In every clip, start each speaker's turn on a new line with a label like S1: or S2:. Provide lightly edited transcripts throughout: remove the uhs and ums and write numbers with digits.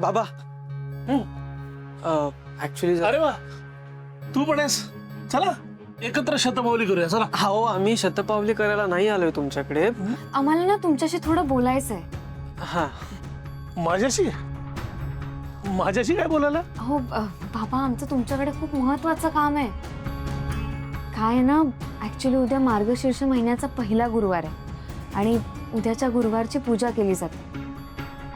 S1: बाबा ऍक्च्युली
S2: अरे वा, तू पण आहेस. चला एकत्र शतपावली करूया. चला.
S1: हो, आम्ही शतपावली करायला नाही आलोय तुमच्याकडे.
S3: आम्हाला ना तुमच्याशी थोडं बोलायचंय.
S1: हा,
S2: माझ्याशी माझ्याशी काय बोलायला?
S3: हो बाबा, आमचं तुमच्याकडे खूप महत्वाचं काम आहे. काय आहे ना, ऍक्च्युली उद्या मार्गशीर्ष महिन्याचा पहिला गुरुवार आहे आणि उद्याच्या गुरुवारची पूजा केली जाते.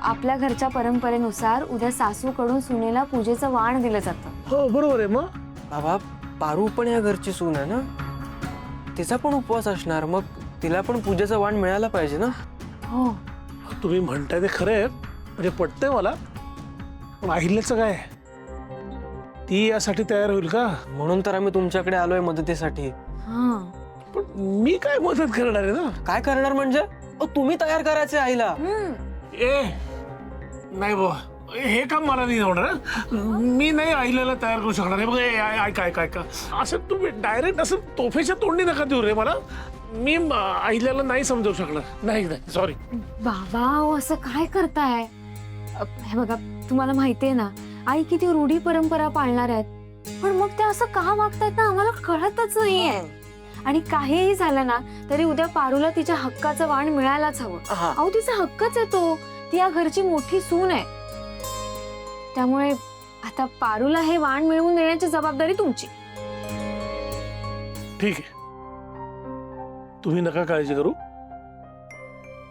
S3: आपल्या घरच्या परंपरेनुसार उद्या सासूकडून सुनेला पूजेचं वाण दिलं जातं.
S2: हो बरोबर आहे. मग
S1: बाबा पारू पण या घरची सून आहे ना, तिचा पण उपवास असणार, मग तिला पण पूजेचं वाण मिळायला पाहिजे ना.
S3: हो,
S2: तुम्ही म्हणताय ते खरं आहे, म्हणजे पटतंय मला. पण अहिल्याचं काय? ती यासाठी तयार होईल का?
S1: म्हणून तर आम्ही तुमच्याकडे आलोय मदतीसाठी.
S3: हा.
S2: पण मी काय मदत करणार आहे ना?
S1: काय करणार म्हणजे? तुम्ही तयार करायचे आईला.
S2: ए नाही बाबा, हे काम मला नाही जमणार. मी नाही आईला तयार करू शकणार आहे. बघ काय काय असं तुम्ही डायरेक्ट असं तोफेच्या तोंडी नका देऊ रे मला. मी आईला नाही समजावू शकणार. नाही नाही, सॉरी.
S3: बाबा असं काय करताय? हे बघा, तुम्हाला माहितीये ना आई किती रूढी परंपरा पाळणार आहेत, पण मग ते असं का वागतायत ना आम्हाला कळतच नाहीये. आणि काहीही झालं ना तरी उद्या पारूला तिच्या हक्काचं वाण मिळायलाच हवं. अहो तिचा हक्कच आहे तो. ती या घरची मोठी सून आहे. त्यामुळे आता पारूला हे वाण मिळवून देण्याची जबाबदारी तुमची.
S2: ठीक आहे, तुम्ही नका काळजी करू.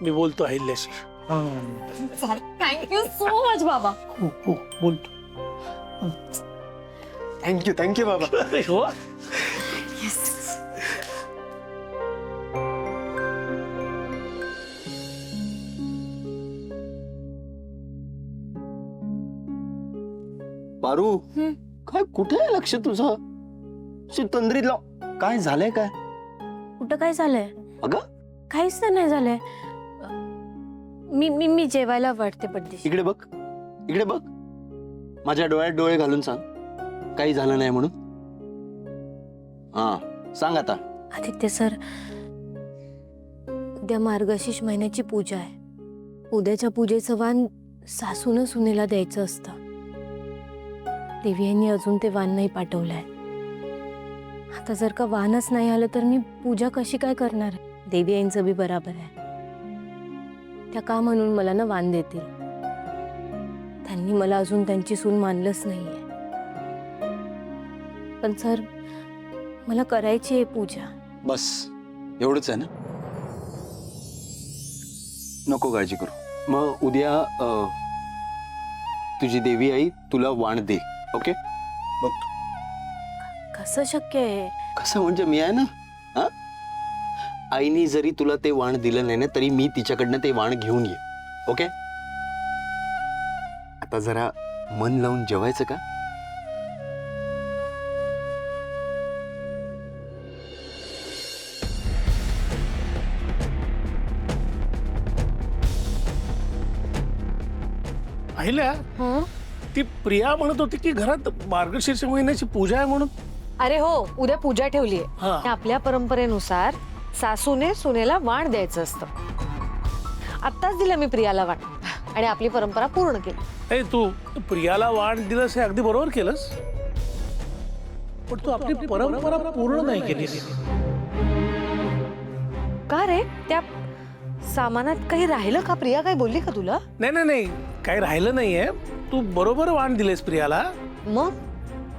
S2: मी बोलतो अहिल्याशी.
S3: थँक्यू सो मच बाबा.
S2: हो हो बोलतो.
S1: थँक्यू बाबा.
S2: हो.
S4: पारू, काय कुठे आहे लक्ष तुझं? तंद्रीत लाव. काय झालंय काय?
S5: कुठं काय झालंय?
S4: अगं
S5: काहीच तर नाही झालंय. मी मी मी जेवायला वाटते पडदेशी.
S4: इकडे बघ, इकडे बघ. माझ्या डोळ्यात डोळे घालून सांग काही झालं नाही म्हणून. हा सांग आता.
S5: आदित्य सर, उद्या मार्गशीर्ष महिन्याची पूजा आहे. उद्याच्या पूजेचं वाण सासूनं सुनेला द्यायचं असतं. देवी यांनी अजून ते वाण नाही पाठवलंय. आता जर का वाणच नाही आलं तर मी पूजा कशी काय करणार? देवी यांचं बी बराबर आहे. त्या का म्हणून मला ना वाण देतील? त्यांनी मला अजून त्यांची सून मानलंच नाहीये. पण सर, मला करायची आहे पूजा.
S4: बस एवढंच आहे ना? नको काळजी करू. मग उद्या तुझी देवी आई तुला वाण दे. ओके? बघ
S5: कसं शक्य आहे?
S4: कसं म्हणजे मी आहे ना. हा, आईनी जरी तुला ते वाण दिलं नाही ना तरी मी तिच्याकडनं ते वाण घेऊन ये. ओके? आता जरा मन लावून जेवायचं का?
S2: अहिल्या, ती प्रिया म्हणत होती की घरात मार्गशीर्ष महिन्याची पूजा आहे म्हणून.
S6: अरे हो, उद्या पूजा ठेवलीये.
S2: हा.
S6: आपल्या परंपरेनुसार सासूने सुनेला वाण द्यायचं असतं. आत्ताच दिलं मी प्रियाला वाण आणि आपली परंपरा पूर्ण केली.
S2: ए, तू प्रियाला वाण दिलंस हे अगदी बरोबर केलंस, पण तू आपली परंपरा पूर्ण नाही केलीस.
S6: का रे? त्या सामानात काही राहिलं का? प्रिया काही बोलली का तुला?
S2: नाही नाही नाही, काही राहिलं नाहीये. तू बरोबर वाण दिलेस प्रियाला.
S6: मग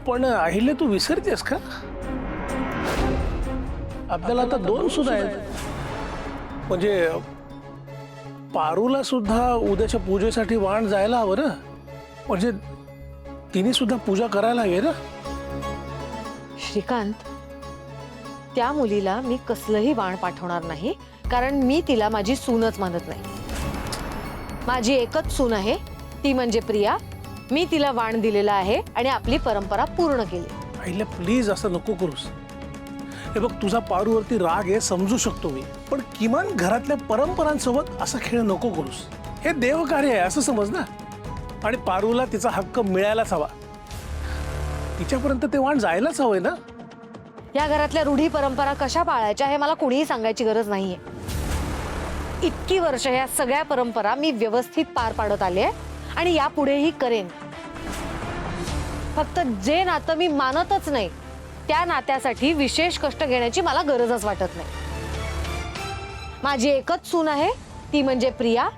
S2: पण अहिल्या, तू विसरतेस का? आपल्याला आता 2 सुना आहेत. म्हणजे पारूला सुद्धा उद्याच्या पूजेसाठी वाण जायला हवं ना. म्हणजे तिने सुद्धा पूजा करायला हवी ना.
S6: श्रीकांत, त्या मुलीला मी कसलंही वाण पाठवणार नाही, कारण मी तिला माझी सूनच मानत नाही. माझी एकच सून आहे, ती म्हणजे प्रिया. मी तिला वाण दिलेला आहे आणि आपली परंपरा पूर्ण केली.
S2: अहिल्या प्लीज असं नको करूस. हे बघ, तुझा पारूवरती राग आहे, समजू शकतो मी, पण किमान घरातल्या परंपरांसोबत असं खेळ नको करूस. हे देवकार्य आहे असं समज ना. आणि पारूला तिचा हक्क मिळायलाच हवा. तिच्यापर्यंत ते वाण जायलाच हवंय ना.
S6: या घरातल्या रूढी परंपरा कशा पाळायच्या हे मला कोणीही सांगायची गरज नाहीये. इतकी वर्ष या सगळ्या परंपरा मी व्यवस्थित पार पाडत आले आणि यापुढेही करेन. फक्त जे नातं मी मानतच नाही त्या नात्यासाठी विशेष कष्ट घेण्याची मला गरजच वाटत नाही. माझी एकच सून आहे, ती म्हणजे प्रिया.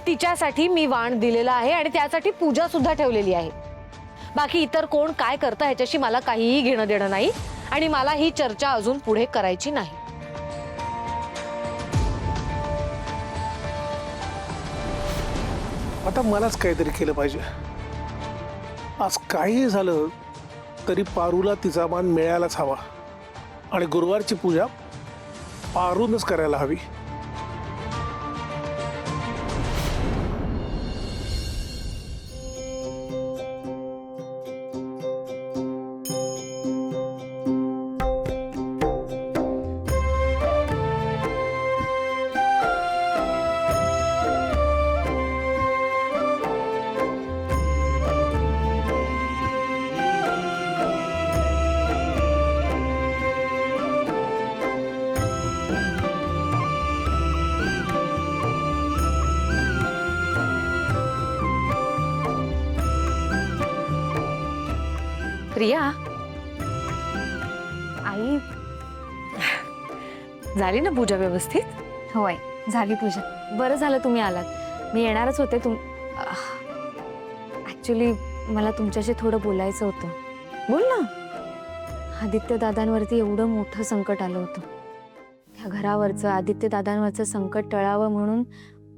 S6: तिच्यासाठी मी वाण दिलेला आहे आणि त्यासाठी पूजा सुद्धा ठेवलेली आहे. बाकी इतर कोण काय करतं ह्याच्याशी मला काहीही घेणं देणं नाही आणि मला ही चर्चा अजून पुढे करायची नाही.
S2: आता मलाच काहीतरी केलं पाहिजे. आज काही झालं तरी पारूला तिचा मान मिळायलाच हवा आणि गुरुवारची पूजा पारूनच करायला हवी.
S6: प्रिया, आई, झाली ना पूजा व्यवस्थित?
S3: होय, झाली पूजा. बरं झालं तुम्ही आलात. मी येणारच होते. ऍक्च्युली मला तुमच्याशी थोडं बोलायचं होतं.
S6: बोल ना.
S3: आदित्य दादांवरती एवढं मोठं संकट आलं होतं. त्या घरावरचं, आदित्य दादांवरचं संकट टळावं म्हणून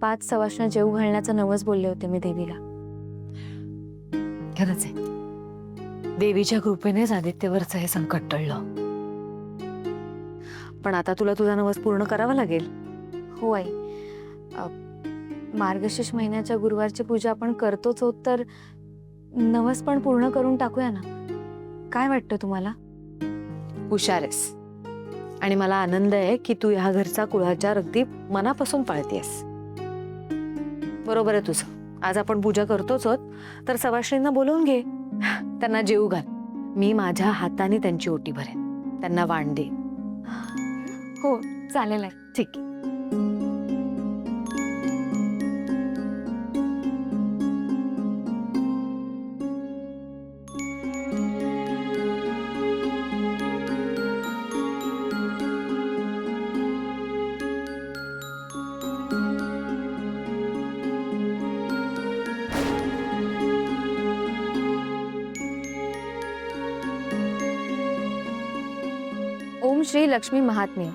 S3: 5 सवाष्ण जेव घालण्याचं नवस बोलले होते मी देवीला.
S6: खरंच आहे, देवीच्या कृपेनेच आदित्यवरचं हे संकट टळलं. पण आता तुला तुझा नवस पूर्ण करावा लागेल.
S3: हो आई. मार्गशीर्ष महिन्याच्या गुरुवारची पूजा आपण करतोच आहोत, तर नवस पण पूर्ण करून टाकूया ना. काय वाटतं तुम्हाला?
S6: हुशार आहेस आणि मला आनंद आहे की तू ह्या घरचा कुळाचार अगदी मनापासून पाळतेस. बरोबर आहे तुझं. आज आपण पूजा करतोच आहोत, तर सवाष्णींना बोलवून घे, त्यांना जेवू घाल. मी माझ्या हाताने त्यांची ओटी भरेन, त्यांना वाण दे.
S3: हो, चालेल आहे.
S6: ठीक आहे.
S3: ओम श्री लक्ष्मी महात्म्य.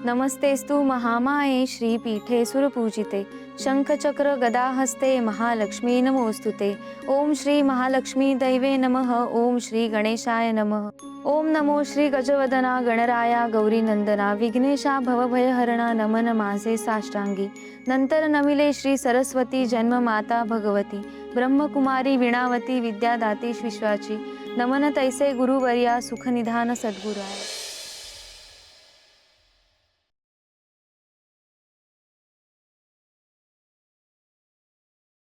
S3: नमस्तेस्तु महामाये श्रीपीठे सुरपूजिते शंखचक्र गदा हस्ते महालक्ष्मी नमोस्तुते. ओम श्री महालक्ष्मी दैवे नमः. ओम श्री गणेशाय नमः. ओम नमो श्री गजवदना गणराया गौरी नंदना विघ्नेशा भवभयहरणा नमन माझे साष्टांगी. नंतर नमिले श्री सरस्वती जन्ममाता भगवती ब्रह्मकुमारी वीणावती विद्यादाती विश्वाची. नमन तैसे गुरुवर्या सुखनिधान सद्गुराय.